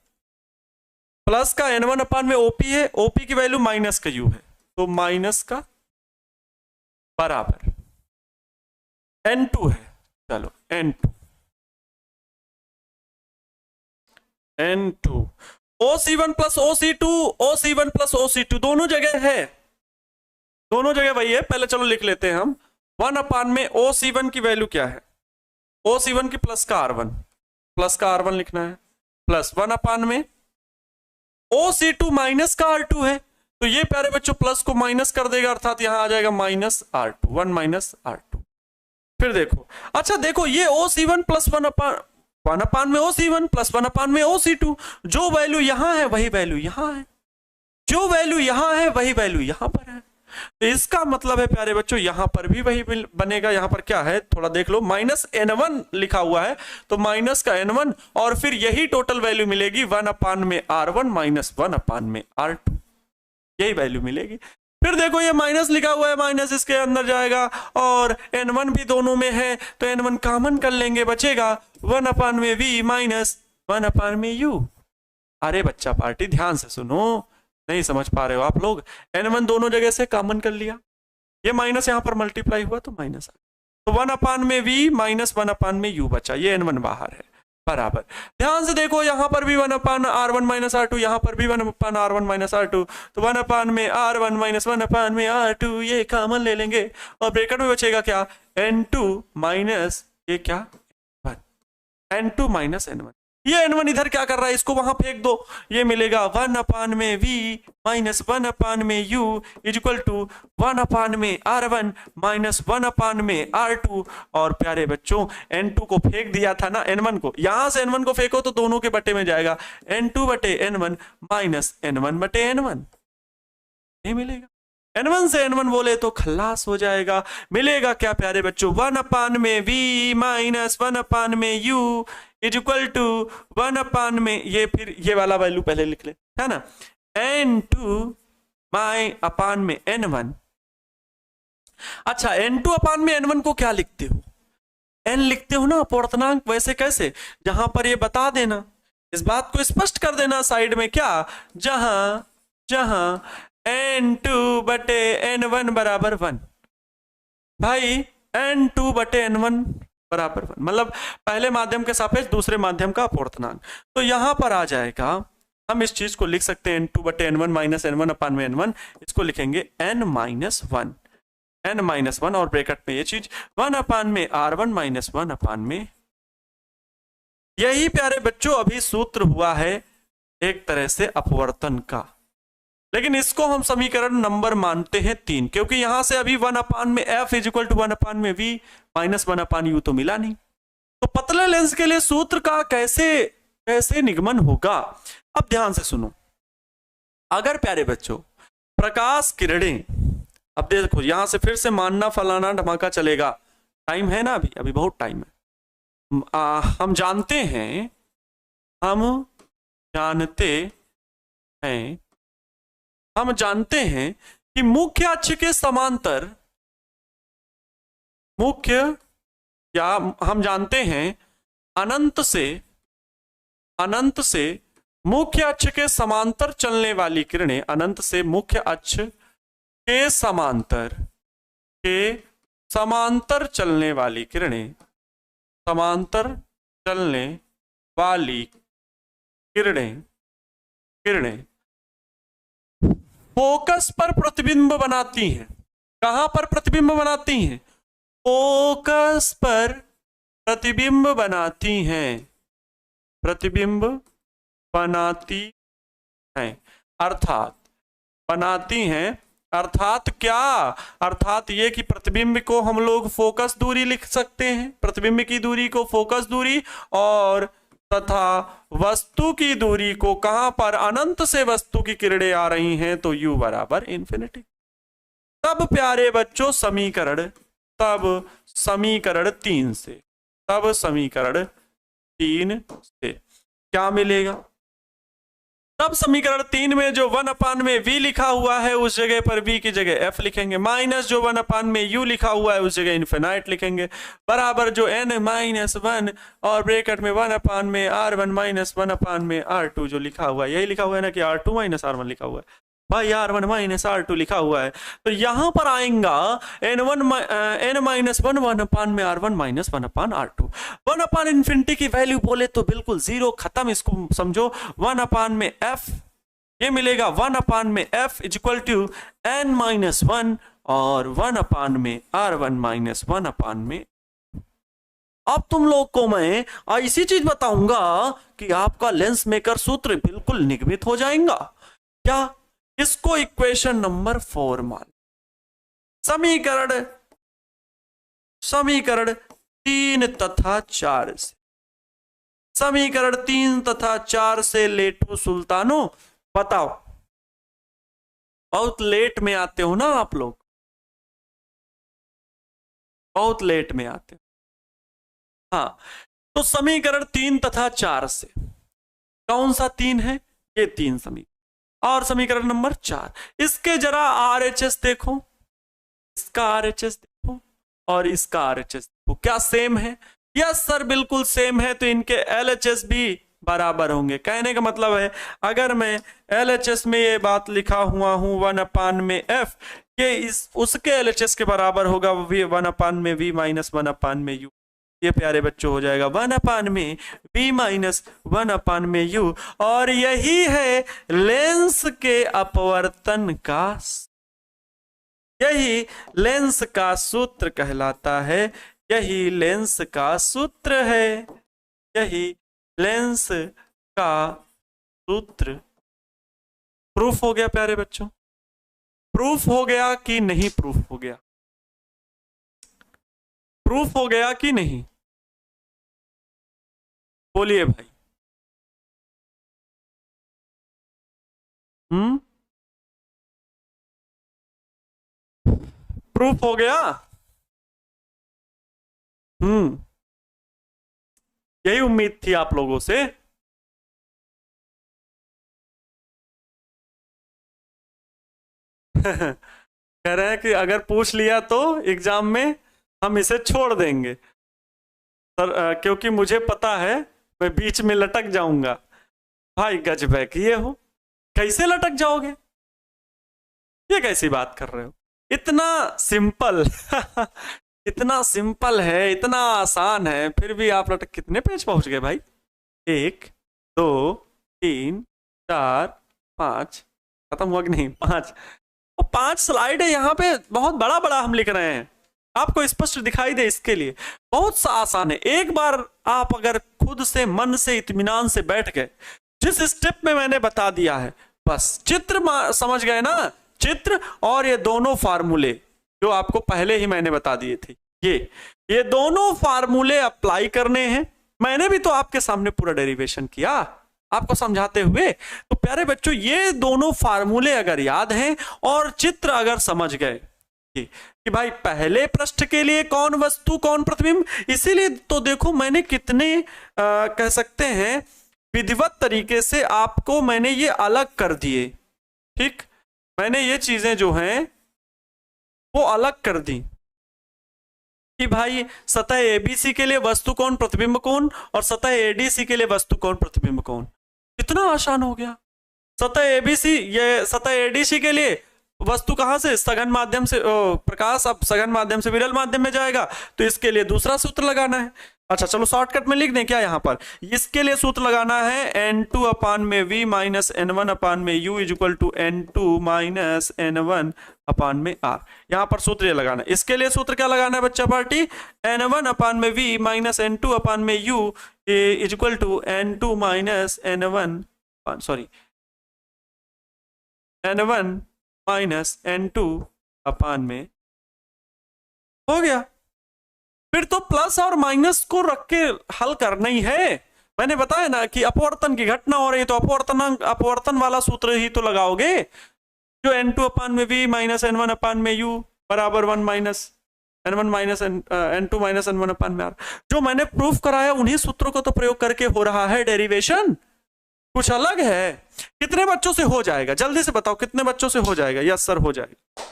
प्लस का N1 अपान में OP है, OP की वैल्यू माइनस का U है, तो माइनस का बराबर N2 है। चलो N2 OC1 plus OC2, OC1 plus OC2 दोनों जगह है, दोनों जगह वही है। पहले चलो लिख लेते हैं हम, 1 अपान में OC1 की वैल्यू क्या है, OC1 की प्लस का R1, प्लस का R1 लिखना है, प्लस 1 अपान में OC2 माइनस का R2 है, तो ये प्यारे बच्चों प्लस को माइनस कर देगा, अर्थात यहां आ जाएगा माइनस R2, 1 माइनस R2। फिर देखो, अच्छा देखो ये OC1 प्लस 1 अपान में OC1 प्लस 1 अपान में OC2, जो वैल्यू यहां है वही वैल्यू यहां है, जो वैल्यू यहां है वही वैल्यू यहां पर है, तो इसका मतलब है प्यारे बच्चों यहां पर भी वही बनेगा। यहां पर क्या है थोड़ा देख लो, माइनस N1 लिखा हुआ है, तो माइनस का N1 और फिर यही टोटल वैल्यू मिलेगी 1 अपान में R1 माइनस 1 अपान में R2, यही वैल्यू मिलेगी। फिर देखो ये माइनस लिखा हुआ है, माइनस इसके अंदर जाएगा और N1 भी दोनों में है, तो N1 कॉमन कर लेंगे, बचेगा 1 अपान में V माइनस 1 अपान में U। अरे बच्चा पार्टी ध्यान से सुनो, नहीं समझ पा रहे हो आप लोग, N1 दोनों जगह से कॉमन कर लिया, ये माइनस यहां पर मल्टीप्लाई हुआ तो माइनस आ, तो 1 अपान में V माइनस 1 अपान में U बचा, ये N1 बाहर है, बराबर। ध्यान से देखो यहां पर भी 1 अपान R1 माइनस R2, यहां पर भी 1 अपान R1 माइनस R2, तो 1 अपान में R1 माइनस 1 अपान में R2, ये कॉमन ले लेंगे और ब्रैकेट में बचेगा क्या, N2 माइनस ये क्या, N2 माइनस N1, ये N1 इधर क्या कर रहा है, इसको वहां फेंक दो, ये मिलेगा 1 अपान में V माइनस 1 अपान में U इज इक्वल टू 1 अपान में R1 माइनस 1 अपान में R2, और प्यारे बच्चों N2 को फेंक दिया था ना N1 को, यहां से N1 को फेंको तो दोनों के बटे में जाएगा, N2 बटे N1 माइनस N1 बटे N1, ये मिलेगा। N1 से N1 बोले तो खल्लास हो जाएगा, मिलेगा क्या प्यारे बच्चों, 1 अपान में V माइनस 1 अपान में U इज इक्वल टू 1 अपान में, ये फिर ये वाला वैल्यू पहले लिख ले, है ना, N2 माई अपान में N1। अच्छा N2 अपान में N1 को क्या लिखते हो, N लिखते हो ना अपूर्णांक, वैसे कैसे, जहां पर ये बता देना, इस बात को स्पष्ट कर देना साइड में, क्या, जहां N2 बटे N1 बराबर 1, भाई N2 बटे N1 बराबर 1, मतलब पहले माध्यम के सापेक्ष दूसरे माध्यम का अपूर्णांक, तो यहां पर आ जाएगा, हम इस चीज को लिख सकते हैं N2 बटे N1 माइनस N1 अपान में N1, इसको लिखेंगे N माइनस 1, N माइनस 1 और ब्रैकेट में ये चीज 1 अपान में R1 माइनस 1 अपान में, यही प्यारे बच्चों अभी सूत्र हुआ है एक तरह से अपवर्तन का, लेकिन इसको हम समीकरण नंबर मानते हैं 3, क्योंकि यहां से अभी 1 अपान में F इज इक्वल टू 1 अपान में V माइनस 1 अपान U तो मिला नहीं, तो पतले लेंस के लिए सूत्र का कैसे निगमन होगा। अब ध्यान से सुनो, अगर प्यारे बच्चों प्रकाश किरणें, अब देखो यहां से फिर से मानना फलाना धमाका चलेगा, टाइम है ना, अभी बहुत टाइम है। हम जानते हैं कि मुख्य अक्ष के समांतर, हम जानते हैं अनंत से मुख्य अक्ष के समांतर चलने वाली किरणें, अनंत से मुख्य अक्ष के समांतर चलने वाली किरणें, फोकस पर प्रतिबिंब बनाती हैं। कहां पर प्रतिबिंब बनाती हैं, फोकस पर प्रतिबिंब बनाती हैं, अर्थात बनाती हैं। अर्थात क्या? अर्थात ये कि प्रतिबिंब को हम लोग फोकस दूरी लिख सकते हैं, प्रतिबिंब की दूरी को फोकस दूरी, और तथा वस्तु की दूरी को कहां पर, अनंत से वस्तु की किरणें आ रही हैं तो u बराबर इंफिनिटी। तब प्यारे बच्चों समीकरण 3 से, तब समीकरण 3 से क्या मिलेगा? तब समीकरण 3 में जो 1 में v लिखा हुआ है उस जगह पर v की जगह f लिखेंगे, माइनस जो 1 में u लिखा हुआ है उस जगह इन्फिनाइट लिखेंगे, बराबर जो n-1 और ब्रैकेट में 1 में r1 माइनस 1 में r2 जो लिखा हुआ है, यही लिखा हुआ है ना कि r2 माइनस r1 लिखा हुआ है भाई, r1 माइनस r2 लिखा हुआ है, तो यहां पर आएगा n-1 में r1 माइनस 1/r2। 1/इंफिनिटी की वैल्यू बोले तो बिल्कुल जीरो, खत्म, इसको समझो 1 में f, ये मिलेगा 1 में f इक्वल टू n-1 और 1 में r1 माइनस 1 में। अब तुम लोग को मैं ऐसी चीज बताऊंगा कि आपका लेंस मेकर सूत्र बिल्कुल निगमित हो जाएगा। क्या? इसको इक्वेशन नंबर 4 मान, समीकरण 3 तथा 4 से, समीकरण 3 तथा 4 से लेटू सुल्तानो बताओ। बहुत लेट में आते हो ना आप लोग, बहुत लेट में आते हो। हाँ, तो समीकरण 3 तथा 4 से, कौन सा 3 है? ये 3 समीकरण, और समीकरण नंबर 4, इसके जरा RHS देखो, इसका RHS देखो और इसका RHS देखो, क्या सेम है? यस सर बिल्कुल सेम है, तो इनके LHS भी बराबर होंगे। कहने का मतलब है अगर मैं LHS में ये बात लिखा हुआ हूं 1 में f, ये इस उसके LHS के बराबर होगा 1 में v माइनस 1 में u। ये प्यारे बच्चों हो जाएगा 1 में v माइनस 1 में u, और यही है लेंस के अपवर्तन का, यही लेंस का सूत्र कहलाता है, यही लेंस का सूत्र है, यही लेंस का सूत्र। प्रूफ हो गया प्यारे बच्चों? प्रूफ हो गया कि नहीं? प्रूफ हो गया? प्रूफ हो गया कि नहीं? बोलिए भाई। प्रूफ हो गया? यही उम्मीद थी आप लोगों से। कह रहे हैं कि अगर पूछ लिया तो एग्जाम में हम इसे छोड़ देंगे सर, क्योंकि मुझे पता है मैं बीच में लटक जाऊंगा। भाई गजब किए हो, कैसे लटक जाओगे? ये कैसी बात कर रहे हो? इतना सिंपल इतना सिंपल है, इतना आसान है, फिर भी आप लटक। कितने पेज पहुंच गए भाई? 1 2 3 4 5, खत्म हुआ कि नहीं? 5, और 5 स्लाइड है यहाँ पे, बहुत बड़ा बड़ा हम लिख रहे हैं, आपको स्पष्ट दिखाई दे इसके लिए। बहुत सा आसान है, एक बार आप अगर खुद से मन से इत्मीनान से बैठ गए, जिस स्टेप में मैंने बता दिया है, बस चित्र समझ गए ना, चित्र और ये दोनों फार्मूले जो आपको पहले ही मैंने बता दिए थे, ये दोनों फार्मूले अप्लाई करने हैं। मैंने भी तो आपके सामने पूरा डेरिवेशन किया आपको समझाते हुए। तो प्यारे बच्चों, ये दोनों फार्मूले अगर याद हैं और चित्र अगर समझ गए कि भाई पहले पृष्ठ के लिए कौन वस्तु कौन प्रतिबिंब, इसीलिए तो देखो मैंने कितने कह सकते हैं विधिवत तरीके से आपको मैंने ये अलग कर दिए। ठीक, मैंने ये चीजें जो हैं वो अलग कर दी कि भाई सतह एबीसी के लिए वस्तु कौन प्रतिबिंब कौन, और सतह एडीसी के लिए वस्तु कौन प्रतिबिंब कौन। कितना आसान हो गया। सतह एबीसी, ये सतह एडीसी के लिए वस्तु कहां से, सघन माध्यम से, प्रकाश अब सघन माध्यम से विरल माध्यम में जाएगा, तो इसके लिए दूसरा सूत्र लगाना है। अच्छा चलो शॉर्टकट में लिख दें क्या यहाँ पर, इसके लिए सूत्र लगाना है n2 अपान में v माइनस n1 अपान में u is equal to n2 minus n1 upon में r। यहाँ पर सूत्र ये लगाना है। इसके लिए सूत्र क्या लगाना है बच्चा पार्टी, n1 अपान में v माइनस n2 अपान में u is equal to n2 minus n1, sorry n1 minus n2 upon में हो गया। फिर तो प्लस और माइनस को रख के हल करना ही है। मैंने बताया ना कि अपवर्तन की घटना हो रही है तो अपवर्तन वाला सूत्र ही तो लगाओगे, जो n2 अपान में v माइनस n1 अपान में u बराबर 1 minus n1 minus n2 minus n1 upon में r। जो मैंने प्रूफ कराया उन्हीं सूत्रों को तो प्रयोग करके हो रहा है डेरिवेशन, कुछ अलग है। कितने बच्चों से हो जाएगा जल्दी से बताओ, कितने बच्चों से हो जाएगा? यस सर हो जाएगा।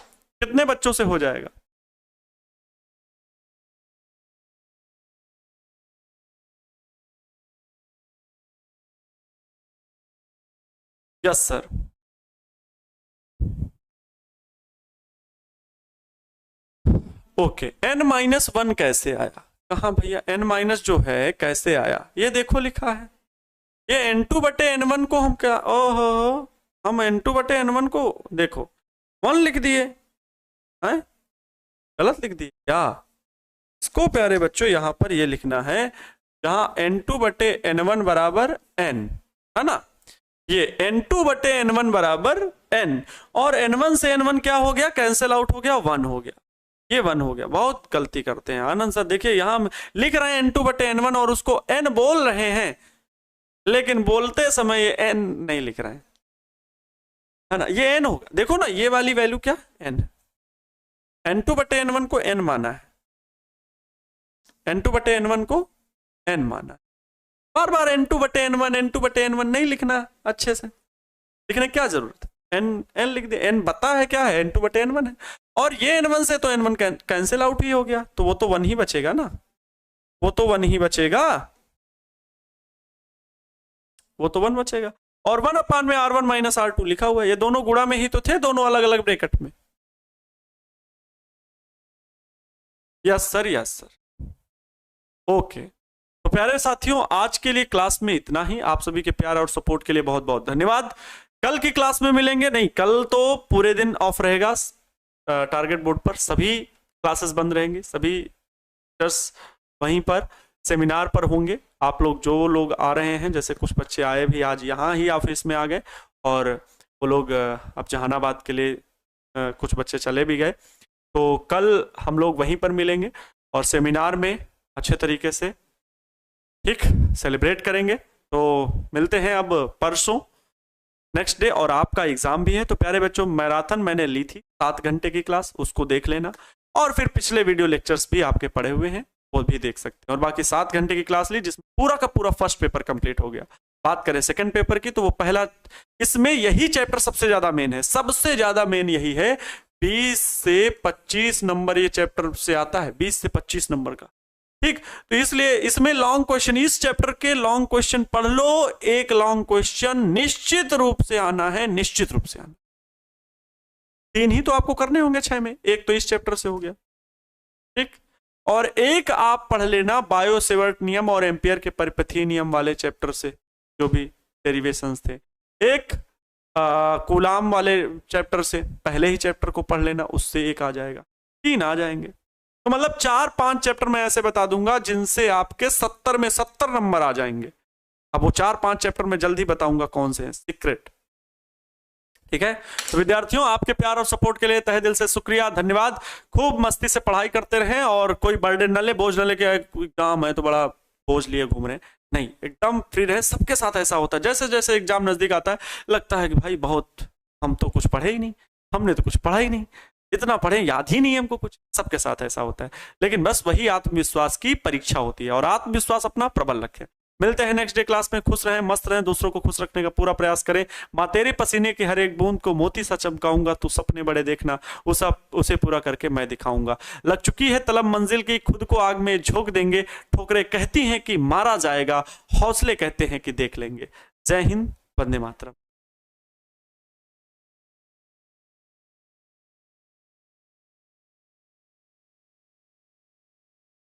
कितने बच्चों से हो जाएगा? Yes sir. Okay, n minus 1 कैसे आया? कहा भैया n माइनस जो है कैसे आया? ये देखो लिखा है, ये n2 बटे n1 को हम क्या, ओहो हम n2 बटे n1 को देखो 1 लिख दिए हैं, गलत लिख दिए क्या? इसको प्यारे बच्चों यहां पर ये लिखना है, जहां n2 बटे n1 बराबर n है ना, ये n2 बटे n1 बराबर n, और n1 से n1 क्या हो गया? कैंसिल आउट हो गया, 1 हो गया, ये 1 हो गया। बहुत गलती करते हैं आनंद सर, देखिए यहां लिख रहे हैं n2 बटे n1 और उसको n बोल रहे हैं, लेकिन बोलते समय ये n नहीं लिख रहे हैं, है ना, ये n होगा। देखो ना ये वाली वैल्यू क्या n, n2 बटे n1 को n माना है, n2 बटे n1 को n माना है। बार बार n2 बटे n1 n2 बटे n1 नहीं लिखना, अच्छे से लिखने क्या जरूरत है, n लिख दे, n बता है क्या है, n2 बटे n1 है, और ये n1 से तो n1 कैंसिल आउट ही हो गया, तो वो तो 1 ही बचेगा ना, वो तो 1 ही बचेगा, वो तो 1 बचेगा। और 1 अपान में r1 माइनस r2 लिखा हुआ है, ये दोनों गुणा में ही तो थे, दोनों अलग अलग ब्रैकेट में। Yes sir, yes sir. Okay, तो प्यारे साथियों आज के लिए क्लास में इतना ही। आप सभी के प्यार और सपोर्ट के लिए बहुत बहुत धन्यवाद। कल की क्लास में मिलेंगे, नहीं कल तो पूरे दिन ऑफ रहेगा, टारगेट बोर्ड पर सभी क्लासेस बंद रहेंगी, सभी टीचर्स वहीं पर सेमिनार पर होंगे। आप लोग जो लोग आ रहे हैं, जैसे कुछ बच्चे आए भी आज यहाँ ही ऑफिस में आ गए, और वो लोग अब जहानाबाद के लिए कुछ बच्चे चले भी गए, तो कल हम लोग वहीं पर मिलेंगे और सेमिनार में अच्छे तरीके से ठीक सेलिब्रेट करेंगे। तो मिलते हैं अब परसों नेक्स्ट डे, और आपका एग्जाम भी है। तो प्यारे बच्चों मैराथन मैंने ली थी 7 घंटे की क्लास, उसको देख लेना, और फिर पिछले वीडियो लेक्चर्स भी आपके पढ़े हुए हैं वो भी देख सकते हैं। और बाकी 7 घंटे की क्लास ली जिसमें पूरा का पूरा फर्स्ट पेपर कंप्लीट हो गया। बात करें सेकंड पेपर की, तो वो पहला, इसमें यही चैप्टर सबसे ज्यादा मेन है, सबसे ज्यादा मेन यही है। 20 से 25 नंबर ये चैप्टर से आता है, 20 से 25 नंबर का, ठीक। तो इसलिए इसमें लॉन्ग क्वेश्चन, इस चैप्टर के लॉन्ग क्वेश्चन पढ़ लो, एक लॉन्ग क्वेश्चन निश्चित रूप से आना है, निश्चित रूप से आना। 3 ही तो आपको करने होंगे 6 में, एक तो इस चैप्टर से हो गया, ठीक। और एक आप पढ़ लेना बायो सेवर्ट नियम और एम्पियर के परिपथीय नियम वाले चैप्टर से, जो भी डेरिवेशंस थे। एक कूलाम वाले चैप्टर से, पहले ही चैप्टर को पढ़ लेना, उससे एक आ जाएगा, 3 आ जाएंगे। तो मतलब 4-5 चैप्टर मैं ऐसे बता दूंगा जिनसे आपके 70 में 70 नंबर आ जाएंगे। अब वो 4-5 चैप्टर में जल्दी बताऊंगा कौन से हैं, सीक्रेट, ठीक है। तो विद्यार्थियों आपके प्यार और सपोर्ट के लिए तहे दिल से शुक्रिया, धन्यवाद। खूब मस्ती से पढ़ाई करते रहें, और कोई बर्डन न ले, बोझ न ले कि एग्जाम है तो बड़ा बोझ लिए घूम रहे हैं, नहीं, एकदम फ्री रहे। सबके साथ ऐसा होता है, जैसे जैसे एग्जाम नजदीक आता है लगता है कि भाई बहुत, हम तो कुछ पढ़े ही नहीं, हमने तो कुछ पढ़ा ही नहीं, इतना पढ़े याद ही नहीं हमको कुछ। सबके साथ ऐसा होता है, लेकिन बस वही आत्मविश्वास की परीक्षा होती है, और आत्मविश्वास अपना प्रबल रखें। मिलते हैं नेक्स्ट डे क्लास में, खुश रहें, मस्त रहें, दूसरों को खुश रखने का पूरा प्रयास करें। माँ तेरे पसीने की हर एक बूंद को मोती सा चमकाऊंगा, तू सपने बड़े देखना, उसे पूरा करके मैं दिखाऊंगा। लग चुकी है तलब मंजिल की, खुद को आग में झोंक देंगे, ठोकरें कहती हैं कि मारा जाएगा, हौसले कहते हैं कि देख लेंगे। जय हिंद, वंदे मातरम।